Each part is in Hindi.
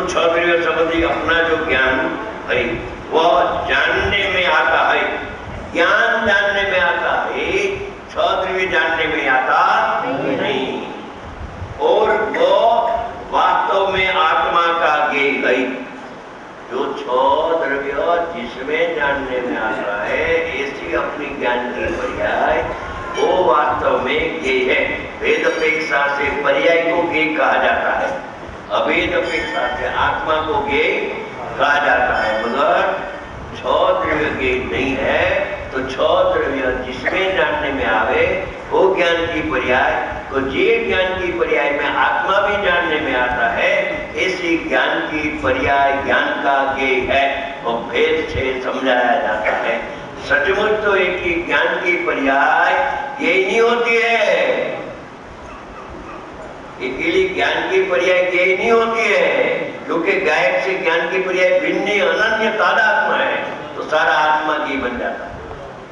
क्षत्रिय संबंधी अपना जो ज्ञान है वह जानने में आता है, ज्ञान जानने में आता है, क्षत्रिय जानने में आता नहीं। और वो वास्तव में आत्मा का ज्ञेय है। जो क्षत्रिय जिसमें जानने में आता है ऐसी अपनी ज्ञान की पर्याय वो वास्तव में ज्ञेय है। भेद अपेक्षा से पर्याय को ज्ञेय कहा जाता है, अभेद अपेक्षा से आत्मा को ज्ञेय कहा जाता है। मगर क्षत्रिय ज्ञेय नहीं है, तो क्षत्रिय जिसमें जानने में आवे वो ज्ञान की पर्याय को, जे ज्ञान की पर्याय में आत्मा भी जानने में आता है ऐसी ज्ञान की पर्याय ज्ञान का ज्ञेय है। वो भेद से समझाया जाता है। सचमुच तो एक ही ज्ञान की पर्याय यही नहीं होती है, अकेली ज्ञान की पर्याय यही नहीं होती है, क्योंकि गायक से ज्ञान की पर्याय भिन्न अनन्य तादात्मा है, तो सारा आत्मा की बन जाता है।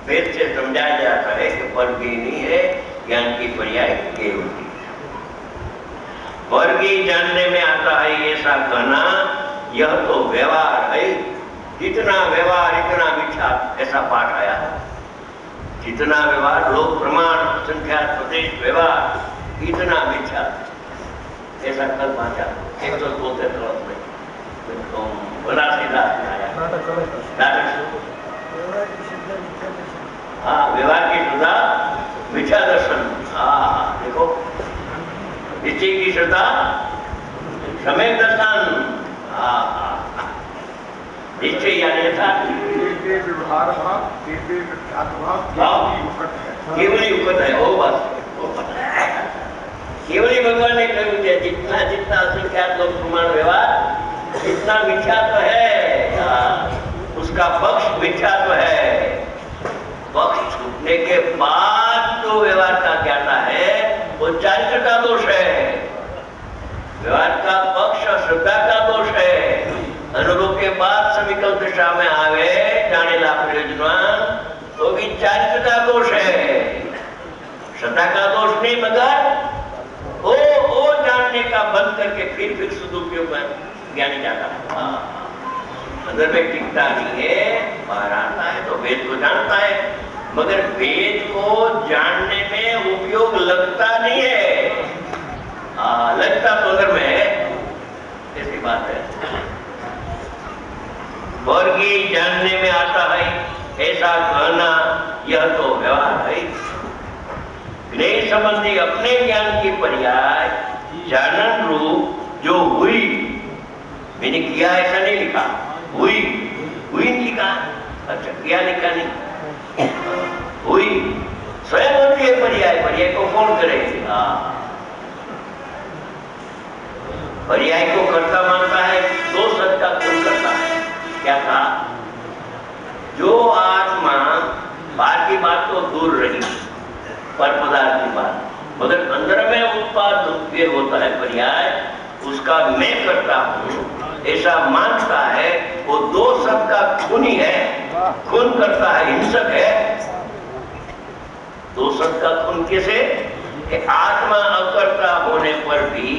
वेद से समझाया जाता है कि पर ज्ञेय नहीं है, ज्ञान की पर्याय ज्ञेय होती है। पर ज्ञेय जानने में आता है ऐसा कहना यह तो व्यवहार है। जितना व्यवहार इतना मिथ्या, ऐसा पाठ आया है। जितना व्यवहार लोक प्रमाण संख्या प्रदेश व्यवहार इतना मिथ्या, ऐसा कल पाचा एक तो बोलते बना सीधा हाँ, व्यवहार की श्रद्धा मिथ्या दर्शन। हाँ देखो, निश्चय की श्रद्धा सम्यक दर्शन। हाँ निश्चय यानी व्यवहार भाव केवली उकत है। वो बस केवली भगवान ने कहूँ है जितना जितना असंख्यात लोक प्रमाण व्यवहार जितना मिथ्या तो है, उसका पक्ष मिथ्या तो है। पक्ष छूटने के बाद जो व्यवहार का ज्ञाता है वो चारित्र का दोष है। व्यवहार का पक्ष श्रद्धा का दोष है। अनुभव के बाद सविकल्प दशा में आवे जाने ला प्रयोजनवान तो भी चारित्र का दोष है, श्रद्धा का दोष नहीं। मगर वो जानने का बंद करके फिर सदुपयोग में ज्ञानी जाता है। अंदर में टिकता नहीं है, बाहर आता है तो वेद को जानता है, मगर वेद को जानने में उपयोग लगता नहीं है। लगता तो अंदर में है, ऐसी बात है। वर्गीय जानने में आता है ऐसा कहना यह तो व्यवहार है। ज्ञेय संबंधी अपने ज्ञान की पर्याय जानन रूप जो हुई, मैंने किया ऐसा नहीं लिखा, हुई नहीं लिखा। अच्छा किया लिखा नहीं, हुई स्वयं होती है पर्याय। पर्याय को कौन करेगा? पर्याय को कर्ता मानता है, दो सत का कौन करता है? क्या था? जो आत्मा बाहर की बात तो दूर रही, पर पदार्थ की बात, मगर अंदर में उत्पाद होता है पर्याय, उसका मैं करता हूँ ऐसा मानता है। वो दो सब का खूनी है, खून करता है, हिंसक है। दो सब का खून कैसे? कि आत्मा अकर्ता होने पर भी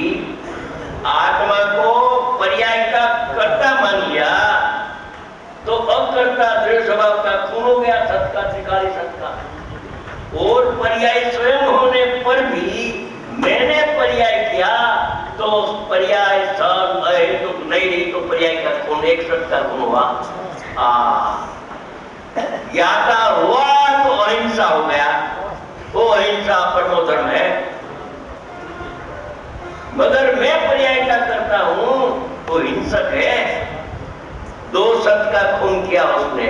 आत्मा को पर्याय का कर्ता मान लिया तो अकर्ता दृढ़ स्वभाव का खून हो गया, सत का त्रिकाली सत का। और पर्याय स्वयं होने पर भी मैंने पर्याय किया तो पर्याय सब अहेतुक नहीं रही, तो पर्याय का खून एक सत का खून हुआ। ज्ञाता हुआ तो अहिंसा हो गया, वो अहिंसा परमो धर्म है। मगर मैं पर्याय का करता हूं वो हिंसक है। दो सत का खून किया उसने,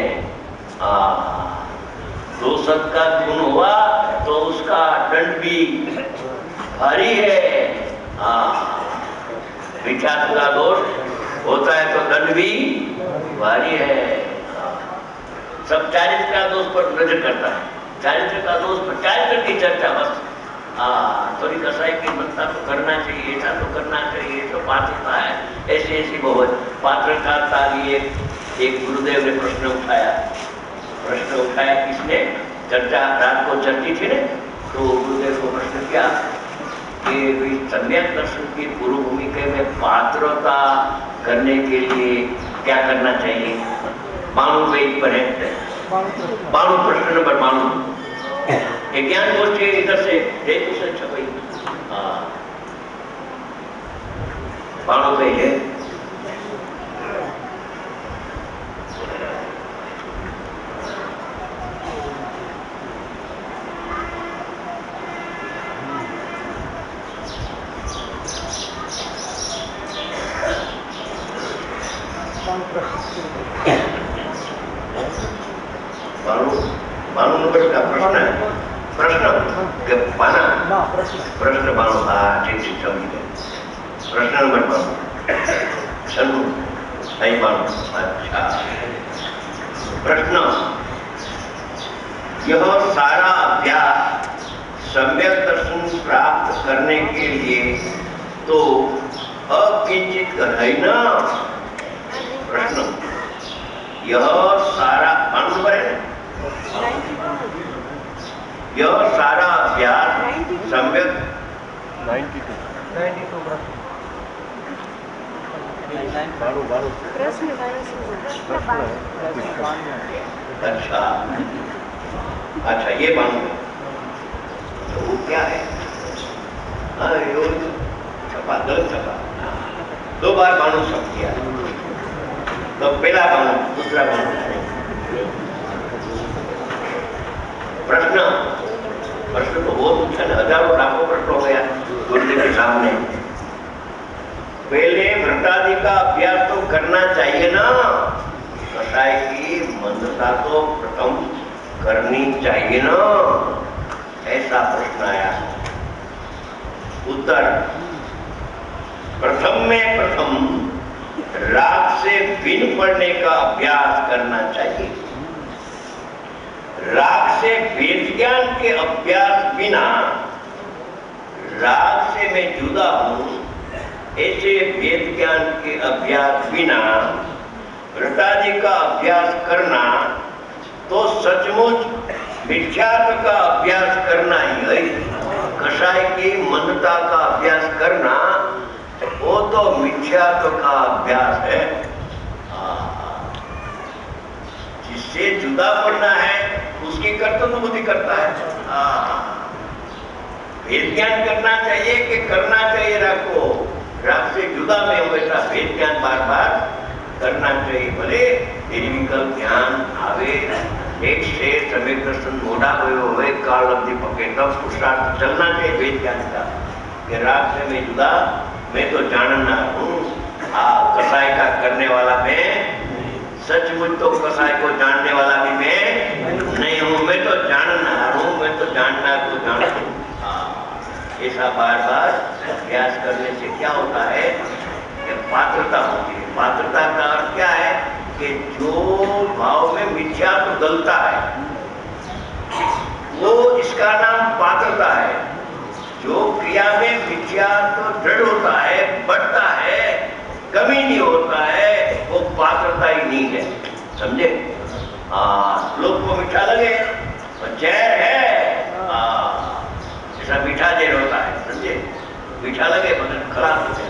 दो सत का खून हुआ तो उसका दंड भी भारी है। विख्यात का दोष होता है तो दंड भी भारी है। सब चारित्र का दोष पर नजर करता है, चारित्र का दोष पर, चारित्र की चर्चा बस। थोड़ी कसाई की मनता तो करना चाहिए, ऐसा तो करना चाहिए, तो पात्रता है, ऐसी ऐसी बहुत पात्रता लिए एक गुरुदेव ने प्रश्न उठाया। किसने? चर्चा रात को चलती थी ना, तो गुरुदेव को प्रश्न किया कि सम्यक दर्शन की पूर्व भूमिका में पात्रता करने के लिए क्या करना चाहिए? 92 पेज पर है, 92 प्रश्न नंबर 92। ये ज्ञान गोष्ठी इधर से हेतु से छपी। हाँ 92 पेज है। बानु नंबर का प्रश्न है। प्रश्न पाना प्रश्न बानु। हाँ ठीक ठीक समझ गए। प्रश्न नंबर 92 चलो सही बानु। अच्छा प्रश्न, यह सारा अभ्यास सम्यक दर्शन प्राप्त करने के लिए तो अकिंचित है ना? प्रश्न, यह सारा यह सारा अभ्यास सम्यक 92 अच्छा अच्छा ये बानु तो वो क्या है? हाँ यो छपा गलत छपा, 2 बार बानु छप किया। तो पहला बानु दूसरा बानु। प्रश्न प्रश्न तो बहुत अच्छा है, हजारों लाखों प्रश्न हो गया गुरुदेव के सामने। पहले व्रतादि का अभ्यास तो करना चाहिए ना? कसाय की मंदता तो प्रथम करनी चाहिए ना? ऐसा प्रश्न आया। उत्तर, प्रथम में प्रथम राग से भिन्न पढ़ने का अभ्यास करना चाहिए। राग से वेद ज्ञान के अभ्यास बिना, राग से मैं जुदा हूं ऐसे वेद ज्ञान के अभ्यास बिना व्रतादि का अभ्यास करना तो सचमुच मिथ्यात्व का अभ्यास करना ही है। कसाय की मनता का अभ्यास करना वो तो मिथ्यात्व का अभ्यास है। जिससे जुदा पड़ना है उसकी कर्तव्य बुद्धि करता है। वेद ज्ञान करना चाहिए कि करना चाहिए राग को? राग से जुदा में हमेशा वेद ज्ञान बार बार करना चाहिए। भले निर्विकल्प ज्ञान आवे, एक से सम्यक दर्शन मोड़ा हुए काल अवधि पके तब पुरुषार्थ चलना चाहिए वेद ज्ञान का। कि राग से मैं जुदा, मैं तो जानना हूँ। कसाय का करने वाला मैं, सचमुच तो कसाय को जानने वाला भी मैं नहीं हूँ। मैं तो जानना हूँ, मैं तो जानना को जानता हूँ। ऐसा बार बार अभ्यास करने से क्या होता है कि पात्रता होती है। पात्रता का अर्थ क्या है कि जो भाव में मिथ्या तो गलता है वो इसका नाम पात्रता है। जो क्रिया में मिथ्या तो दृढ़ होता है, बढ़ता है, कमी नहीं होता है, वो पात्रता ही नहीं है। समझे? लोग को मीठा लगे और जहर है, ऐसा मीठा जहर होता है। समझे? मीठा लगे मतलब खराब होता है।